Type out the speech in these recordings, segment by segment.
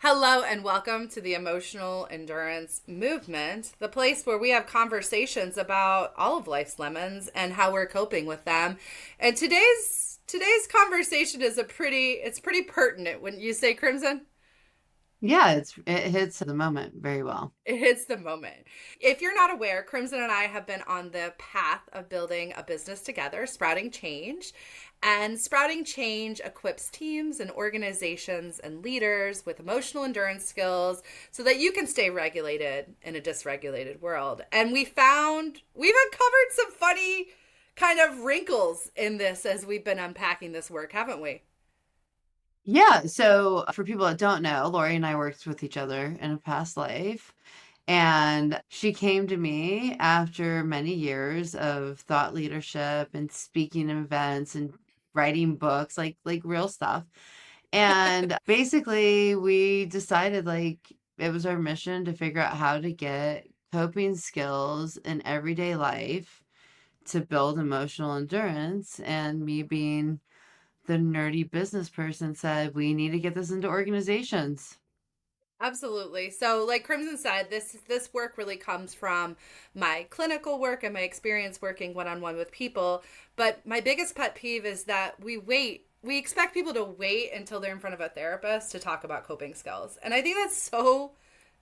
Hello, and welcome to the Emotional Endurance Movement, the place where we have conversations about all of life's lemons and how we're coping with them. And today's conversation is it's pretty pertinent, wouldn't you say, Crimson? Yeah, it hits the moment very well. It hits the moment. If you're not aware, Crimson and I have been on the path of building a business together, Sprouting Change. And Sprouting Change equips teams and organizations and leaders with emotional endurance skills so that you can stay regulated in a dysregulated world. And we've uncovered some funny kind of wrinkles in this as we've been unpacking this work, haven't we? Yeah, so for people that don't know, Lori and I worked with each other in a past life, and she came to me after many years of thought leadership and speaking events and writing books, like real stuff. And basically, we decided like it was our mission to figure out how to get coping skills in everyday life to build emotional endurance. And me being the nerdy business person said, we need to get this into organizations. Absolutely. So, like Crimson said, this work really comes from my clinical work and my experience working one on one with people. But my biggest pet peeve is that we expect people to wait until they're in front of a therapist to talk about coping skills, and I think that's so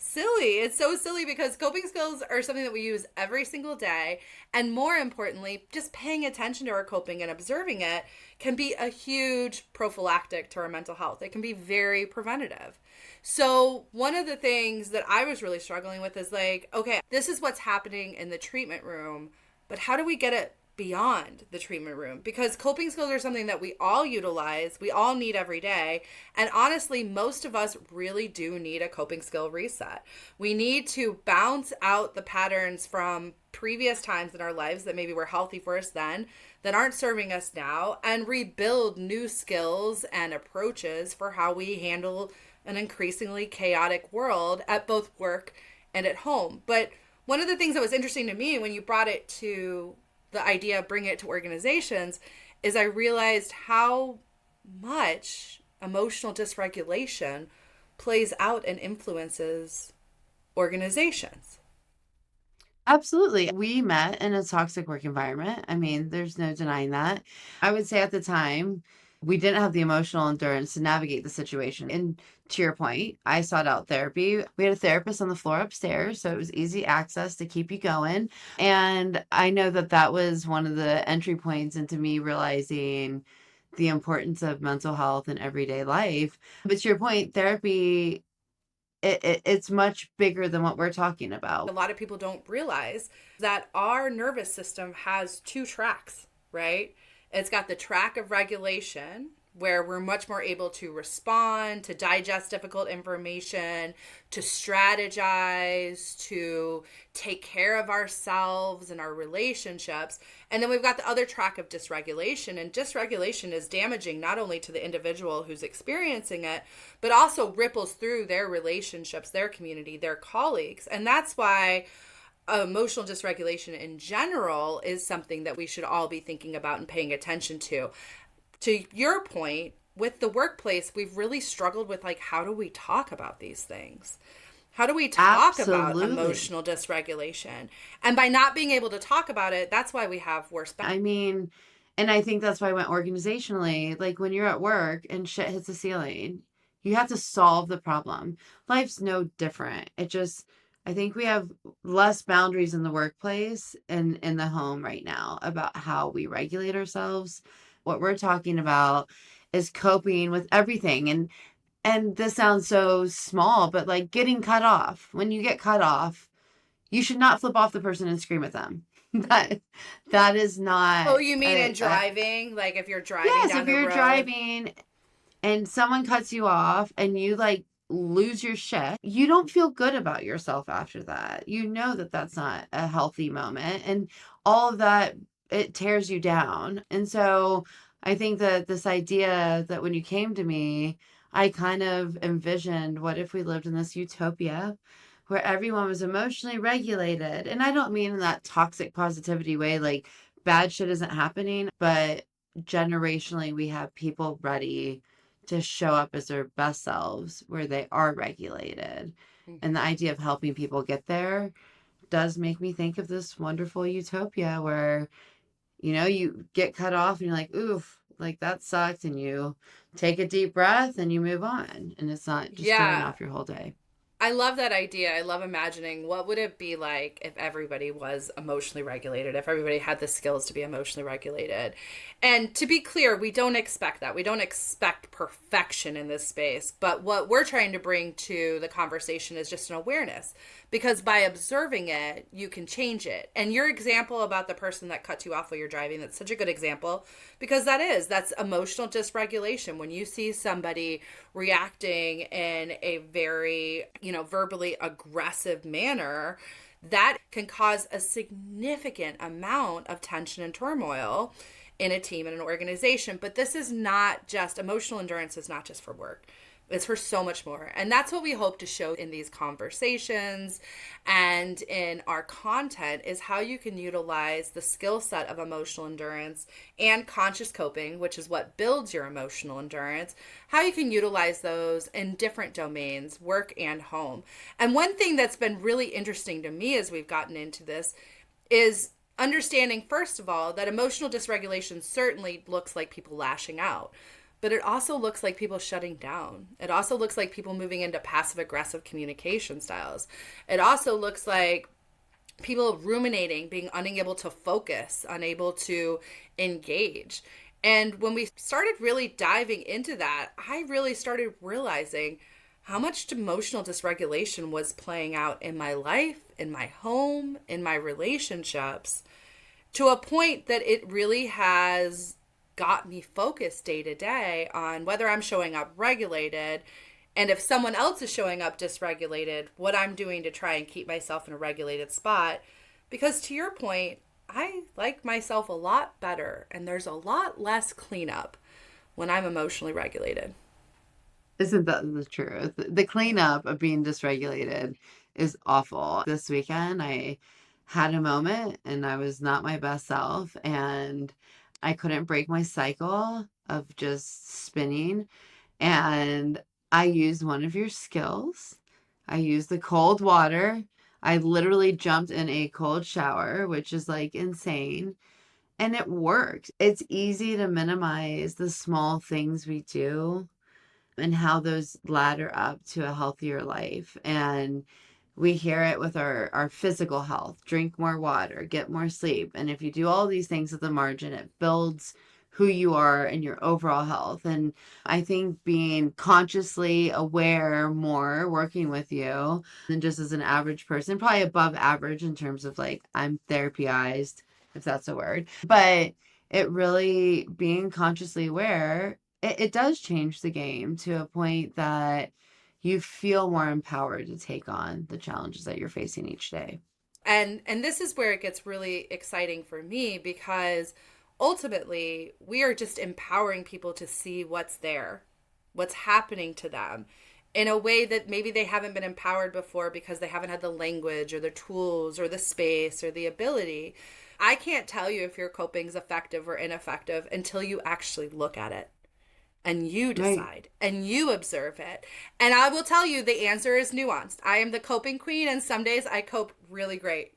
silly. It's so silly because coping skills are something that we use every single day, and more importantly, just paying attention to our coping and observing it can be a huge prophylactic to our mental health. It can be very preventative. So, one of the things that I was really struggling with is like, okay, this is what's happening in the treatment room, but how do we get it beyond the treatment room? Because coping skills are something that we all utilize, we all need every day. And honestly, most of us really do need a coping skill reset. We need to bounce out the patterns from previous times in our lives that maybe were healthy for us then that aren't serving us now and rebuild new skills and approaches for how we handle an increasingly chaotic world at both work and at home. But one of the things that was interesting to me when you brought it to the idea of bringing it to organizations is I realized how much emotional dysregulation plays out and influences organizations. Absolutely. We met in a toxic work environment. I mean, there's no denying that. I would say at the time, we didn't have the emotional endurance to navigate the situation. And to your point, I sought out therapy. We had a therapist on the floor upstairs, so it was easy access to keep you going. And I know that that was one of the entry points into me realizing the importance of mental health in everyday life. But to your point, therapy it's much bigger than what we're talking A about. lot of people don't realize that our nervous system has two tracks, right? It's got the track of regulation, where we're much more able to respond, to digest difficult information, to strategize, to take care of ourselves and our relationships. And then we've got the other track of dysregulation. And dysregulation is damaging not only to the individual who's experiencing it, but also ripples through their relationships, their community, their colleagues. And that's why emotional dysregulation in general is something that we should all be thinking about and paying attention to. To your point, with the workplace, we've really struggled with like, how do we talk about these things? How do we talk about Absolutely. emotional dysregulation? And by not being able to talk about it, that's why we have worse. I mean, and I think that's why I went organizationally. Like when you're at work and shit hits the ceiling, you have to solve the problem. Life's no different. I think we have less boundaries in the workplace and in the home right now about how we regulate ourselves. What we're talking about is coping with everything. And this sounds so small, but like getting cut off. When you get cut off, you should not flip off the person and scream at them. That that is Oh, not you mean in a driving? Like if you're driving yes, down if the you're road? driving and someone cuts you off and you like lose your shit, you don't feel good about yourself after that. You know that that's not a healthy moment and all of that it tears you down. And so I think that this idea that when you came to me, I kind of envisioned what if we lived in this utopia where everyone was emotionally regulated. And I don't mean in that toxic positivity way, like bad shit isn't happening, but generationally we have people ready to show up as their best selves where they are regulated. And the Mhm. idea of helping people get there does make me think of this wonderful utopia where, you get cut off and you're like, oof, like that sucked. And you take a deep breath and you move on. And it's not just throwing Yeah. off your whole day. I love that idea. I love imagining what would it be like if everybody was emotionally regulated, if everybody had the skills to be emotionally regulated. And to be clear, we don't expect that. We don't expect perfection in this space, but what we're trying to bring to the conversation is just an awareness, because by observing it, you can change it. And your example about the person that cut you off while you're driving, that's such a good example, because that's emotional dysregulation. When you see somebody reacting in a very, verbally aggressive manner, that can cause a significant amount of tension and turmoil in a team and an organization. But this is not just emotional endurance, is not just for work. It's for so much more. And that's what we hope to show in these conversations and in our content, is how you can utilize the skill set of emotional endurance and conscious coping, which is what builds your emotional endurance, how you can utilize those in different domains, work and home. And one thing that's been really interesting to me as we've gotten into this is understanding, first of all, that emotional dysregulation certainly looks like people lashing out, but it also looks like people shutting down. It also looks like people moving into passive aggressive communication styles. It also looks like people ruminating, being unable to focus, unable to engage. And when we started really diving into that, I really started realizing how much emotional dysregulation was playing out in my life, in my home, in my relationships, to a point that it really has got me focused day to day on whether I'm showing up regulated, and if someone else is showing up dysregulated, what I'm doing to try and keep myself in a regulated spot. Because to your point, I like myself a lot better, and there's a lot less cleanup when I'm emotionally regulated. Isn't that the truth? The cleanup of being dysregulated is awful. This weekend, I had a moment and I was not my best self, and I couldn't break my cycle of just spinning. And I used one of your skills. I used the cold water. I literally jumped in a cold shower, which is like insane. And it worked. It's easy to minimize the small things we do and how those ladder up to a healthier life. And we hear it with our physical health: drink more water, get more sleep. And if you do all these things at the margin, it builds who you are and your overall health. And I think being consciously aware more, working with you than just as an average person, probably above average in terms of like I'm therapyized, if that's a word. But it really being consciously aware, it does change the game to a point that you feel more empowered to take on the challenges that you're facing each day. And this is where it gets really exciting for me, because ultimately we are just empowering people to see what's there, what's happening to them in a way that maybe they haven't been empowered before because they haven't had the language or the tools or the space or the ability. I can't tell you if your coping is effective or ineffective until you actually look at it and you Right. decide and you observe it. And I will tell you, the answer is nuanced. I am the coping queen, and some days I cope really great.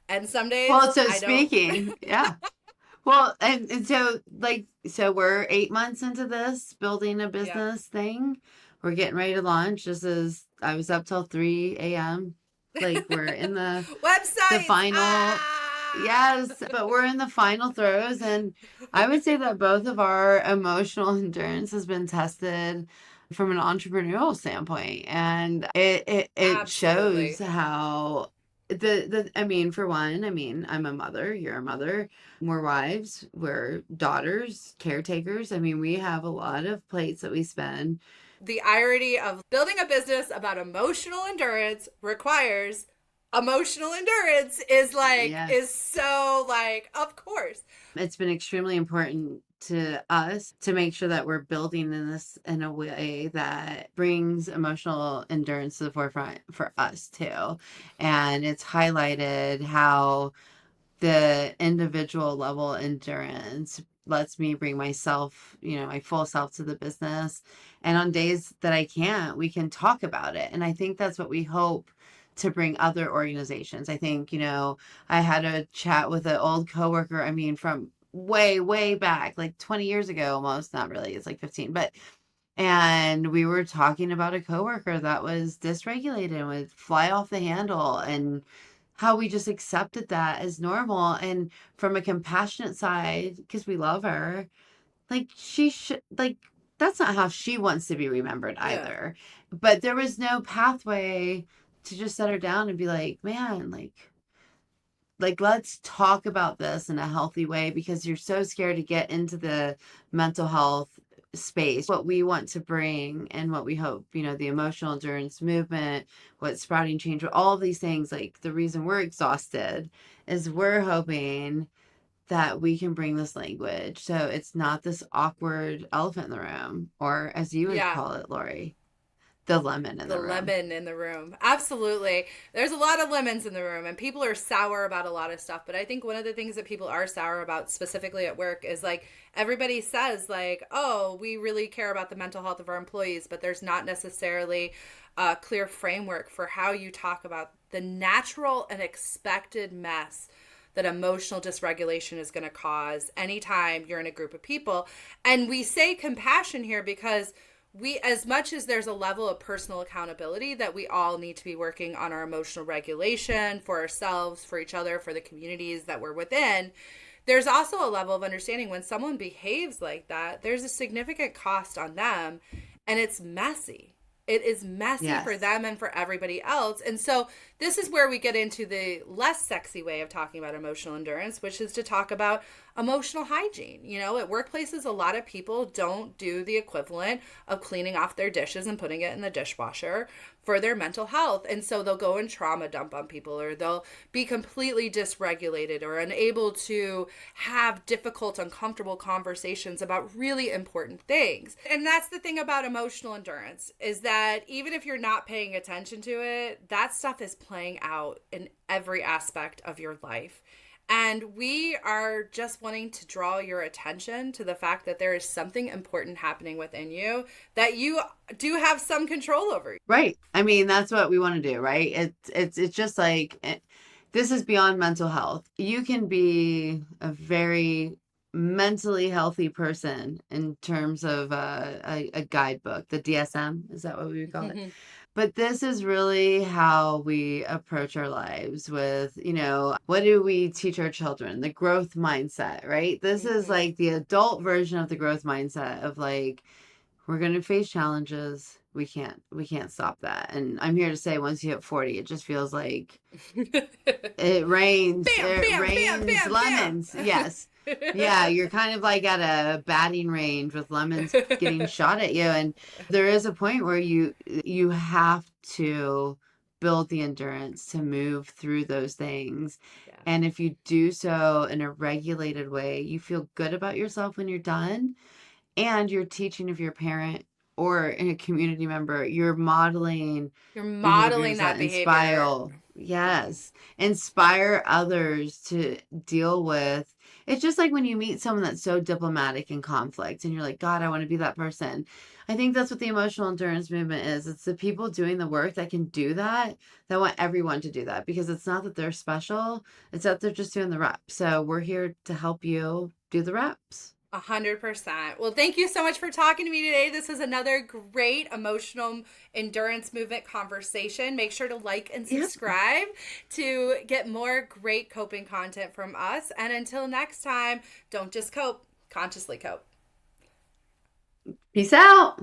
And some Well, days so I don't. speaking, yeah. Well, and so like so we're 8 months into this building a Yeah. business thing. We're getting ready to launch. This is I was up till 3 a.m. Like we're in the Websites. final. Ah. Yes, but we're in the final throes, and I would say that both of our emotional endurance has been tested from an entrepreneurial standpoint, and it shows Absolutely. how the I mean, for one, I mean, I'm a mother, you're a mother, we're wives, we're daughters, caretakers. I mean, we have a lot of plates that we spend. The irony of building a business about emotional endurance requires emotional endurance is Yes. so like, of course. It's been extremely important to us to make sure that we're building in this in a way that brings emotional endurance to the forefront for us too. And it's highlighted how the individual level endurance lets me bring myself, my full self to the business. And on days that I can't, we can talk about it. And I think that's what we hope to bring other organizations. I think, I had a chat with an old coworker, I mean, from way, way back, like 20 years ago, almost, not really, it's like 15, but and we were talking about a coworker that was dysregulated and would fly off the handle, and how we just accepted that as normal. And from a compassionate side, because we love her, like she should, like, that's not how she wants to be remembered Yeah. either. But there was no pathway to just set her down and be like, man, like let's talk about this in a healthy way, because you're so scared to get into the mental health space. What we want to bring and what we hope, the emotional endurance movement, what Sprouting Change, all of these things, like the reason we're exhausted is we're hoping that we can bring this language so it's not this awkward elephant in the room, or as you would Yeah. call it, Lori, the lemon in The the room. lemon in the room. Absolutely. There's a lot of lemons in the room, and people are sour about a lot of stuff. But I think one of the things that people are sour about, specifically at work, is like everybody says, like, oh, we really care about the mental health of our employees, but there's not necessarily a clear framework for how you talk about the natural and expected mess that emotional dysregulation is going to cause anytime you're in a group of people. And we say compassion here because we, as much as there's a level of personal accountability that we all need to be working on our emotional regulation for ourselves, for each other, for the communities that we're within, there's also a level of understanding when someone behaves like that, there's a significant cost on them, and it's messy. It is messy for Yes. them and for everybody else. And so this is where we get into the less sexy way of talking about emotional endurance, which is to talk about emotional hygiene. At workplaces, a lot of people don't do the equivalent of cleaning off their dishes and putting it in the dishwasher for their mental health. And so they'll go and trauma dump on people, or they'll be completely dysregulated or unable to have difficult, uncomfortable conversations about really important things. And that's the thing about emotional endurance, is that even if you're not paying attention to it, that stuff is playing out in every aspect of your life. And we are just wanting to draw your attention to the fact that there is something important happening within you that you do have some control over. Right. I mean, that's what we want to do, right? It's just like this is beyond mental health. You can be a very mentally healthy person in terms of a guidebook, the DSM, is that what we would call it? But this is really how we approach our lives with, what do we teach our children? The growth mindset, right? This is like the adult version of the growth mindset of like, we're going to face challenges. We can't stop that. And I'm here to say, once you hit 40, it just feels like it rains. Bam, It bam, bam, rains bam, bam. lemons. Yes. Yeah, you're kind of like at a batting range with lemons getting shot at you. And there is a point where you have to build the endurance to move through those things. Yeah. And if you do so in a regulated way, you feel good about yourself when you're done, and you're teaching, if you're a parent or in a community member, you're modeling You're modeling behaviors that that behavior. inspire others to deal with. It's just like when you meet someone that's so diplomatic in conflict and you're like, God, I want to be that person. I think that's what the emotional endurance movement is. It's the people doing the work that can do that, that want everyone to do that, because it's not that they're special, it's that they're just doing the reps. So we're here to help you do the reps. 100%. Well, thank you so much for talking to me today. This is another great emotional endurance movement conversation. Make sure to like and Yep. subscribe to get more great coping content from us. And until next time, don't just cope, consciously cope. Peace out.